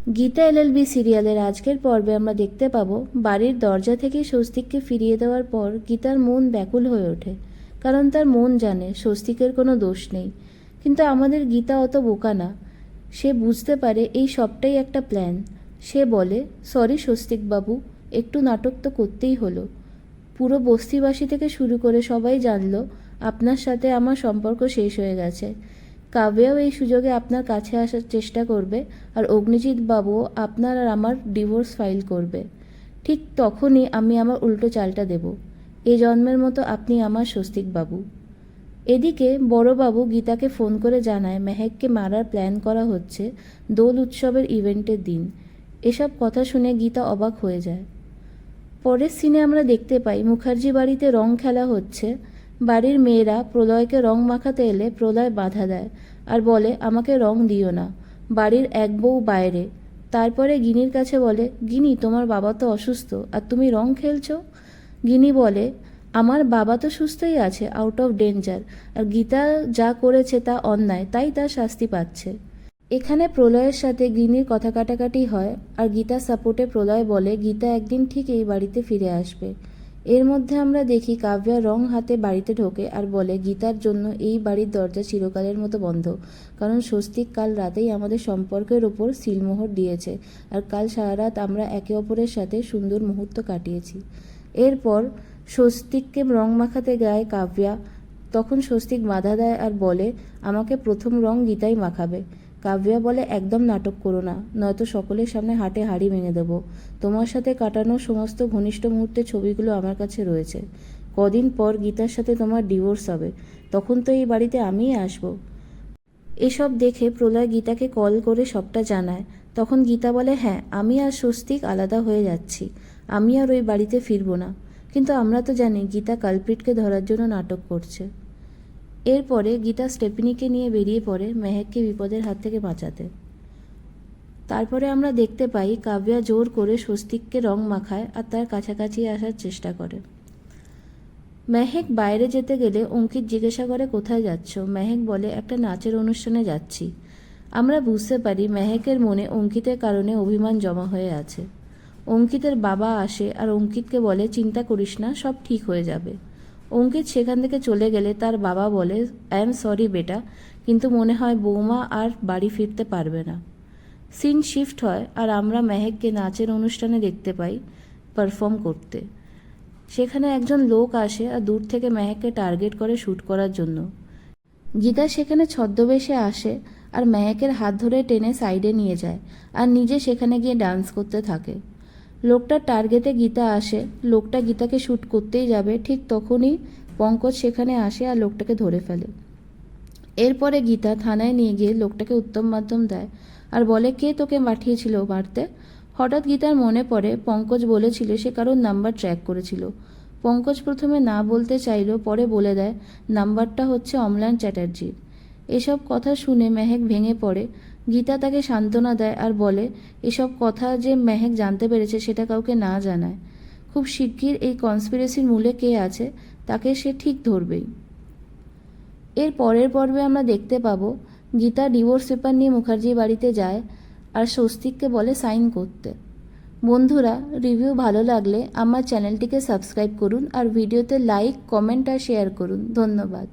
Gita LLB সিরিয়ালের আজকের পর্বে আমরা দেখতে পাবো বাড়ির দরজা থেকে স্বস্তিককে ফিরিয়ে দেওয়ার পর গীতার মন ব্যাকুল হয়ে ওঠে, কারণ তার মন জানে স্বস্তিকের কোনো দোষ নেই। কিন্তু আমাদের গীতা অত বোকা না, সে বুঝতে পারে এই সবটাই একটা প্ল্যান। সে বলে, সরি স্বস্তিকবাবু, একটু নাটক তো করতেই হলো। পুরো বস্তিবাসী থেকে শুরু করে সবাই জানলো আপনার সাথে আমার সম্পর্ক শেষ হয়ে গেছে। কাব্যাও এই সুযোগে আপনার কাছে আসার চেষ্টা করবে, আর অগ্নিজিৎ বাবুও আপনার আর আমার ডিভোর্স ফাইল করবে। ঠিক তখনই আমি আমার উল্টো চালটা দেব। এ জন্মের মতো আপনি আমার স্বস্তিকবাবু। এদিকে বড়বাবু গীতাকে ফোন করে জানায় মেহেককে মারার প্ল্যান করা হচ্ছে দোল উৎসবের ইভেন্টের দিন। এসব কথা শুনে গীতা অবাক হয়ে যায়। পরের সিনে আমরা দেখতে পাই মুখার্জি বাড়িতে রং খেলা হচ্ছে। বাড়ির মেয়েরা প্রলয়কে রং মাখাতে এলে প্রলয় বাধা দেয় আর বলে, আমাকে রং দিও না, বাড়ির এক বউ বাইরে। তারপরে গিনির কাছে বলে, গিনি তোমার বাবা তো অসুস্থ আর তুমি রং খেলছো। গিনি বলে, আমার বাবা তো সুস্থই আছে, আউট অফ ডেঞ্জার, আর গীতা যা করেছে তা অন্যায়, তাই তার শাস্তি পাচ্ছে। এখানে প্রলয়ের সাথে গিনির কথা কাটাকাটি হয়, আর গীতার সাপোর্টে প্রলয় বলে গীতা একদিন ঠিক এই বাড়িতে ফিরে আসবে। এর মধ্যে আমরা দেখি কাব্যা রং হাতে বাড়িতে ঢোকে আর বলে, গীতার জন্য এই বাড়ির দরজা চিরকালের মতো বন্ধ, কারণ স্বস্তিক কাল রাতেই আমাদের সম্পর্কের ওপর সিলমোহর দিয়েছে, আর কাল সারা রাত আমরা একে অপরের সাথে সুন্দর মুহূর্ত কাটিয়েছি। এরপর স্বস্তিককে রং মাখাতে গায় কাব্যা। তখন স্বস্তিক বাধা দেয় আর বলে, আমাকে প্রথম রং গীতাই মাখাবে। কাব্যা বলে, একদম নাটক করো না, নয়তো সকলের সামনে হাটে হাড়ি ভেঙে দেবো। তোমার সাথে কাটানো সমস্ত ঘনিষ্ঠ মুহূর্তের ছবিগুলো আমার কাছে রয়েছে। কদিন পর গীতার সাথে তোমার ডিভোর্স হবে, তখন তো এই বাড়িতে আমিই আসবো। এসব দেখে প্রলয় গীতাকে কল করে সবটা জানায়। তখন গীতা বলে, হ্যাঁ, আমি আর স্বস্তিক আলাদা হয়ে যাচ্ছি, আমি আর ওই বাড়িতে ফিরবো না। কিন্তু আমরা তো জানি গীতা কালপ্রিটকে ধরার জন্য নাটক করছে। এরপরে গীতা স্টেফিনিকে নিয়ে বেরিয়ে পড়ে মেহেককে বিপদের হাত থেকে বাঁচাতে। তারপরে আমরা দেখতে পাই কাব্যা জোর করে স্বস্তিককে রং মাখায় আর তার কাছাকাছি আসার চেষ্টা করে। মেহেক বাইরে যেতে গেলে অঙ্কিত জিজ্ঞাসা করে, কোথায় যাচ্ছ? মেহেক বলে, একটা নাচের অনুষ্ঠানে যাচ্ছি। আমরা বুঝতে পারি মেহেকের মনে অঙ্কিতের কারণে অভিমান জমা হয়ে আছে। অঙ্কিতের বাবা আসে আর অঙ্কিতকে বলে, চিন্তা করিস না, সব ঠিক হয়ে যাবে। অঙ্কিত সেখান থেকে চলে গেলে তার বাবা বলে, আই এম সরি বেটা, কিন্তু মনে হয় বৌমা আর বাড়ি ফিরতে পারবে না। সিন শিফট হয় আর আমরা মেহেককে নাচের অনুষ্ঠানে দেখতে পাই পারফর্ম করতে। সেখানে একজন লোক আসে আর দূর থেকে মেহেককে টার্গেট করে শ্যুট করার জন্য। গীতা সেখানে ছদ্মবেশে আসে আর মেহেকের হাত ধরে টেনে সাইডে নিয়ে যায় আর নিজে সেখানে গিয়ে ডান্স করতে থাকে। লোকটার টার্গেটে গীতা আসে, লোকটা গীতাকে শ্যুট করতেই যাবে, ঠিক তখনই পঙ্কজ সেখানে আসে আর লোকটাকে ধরে ফেলে। এরপরে গীতা থানায় নিয়ে গিয়ে লোকটাকে উত্তম মাধ্যম দেয় আর বলে, কে তোকে পাঠিয়েছিল মারতে? হঠাৎ গীতার মনে পড়ে পঙ্কজ বলেছিল সে কারোর নাম্বার ট্র্যাক করেছিল। পঙ্কজ প্রথমে না বলতে চাইল, পরে বলে দেয় নাম্বারটা হচ্ছে অম্লান চ্যাটার্জির। এসব কথা শুনে মেহেক ভেঙে পড়ে। গীতা তাকে সান্ত্বনা দেয় আর বলে, এসব কথা যে মেহেক জানতে পেরেছে সেটা কাউকে না জানায়। খুব শিগগির এই কনস্পিরেসির মূলে কে আছে তাকে সে ঠিক ধরবেই। এর পরের পর্বে আমরা দেখতে পাবো গীতা ডিভোর্স পেপার নিয়ে মুখার্জি বাড়িতে যায় আর স্বস্তিককে বলে সাইন করতে। বন্ধুরা, রিভিউ ভালো লাগলে আমার চ্যানেলটিকে সাবস্ক্রাইব করুন আর ভিডিওতে লাইক, কমেন্ট আর শেয়ার করুন। ধন্যবাদ।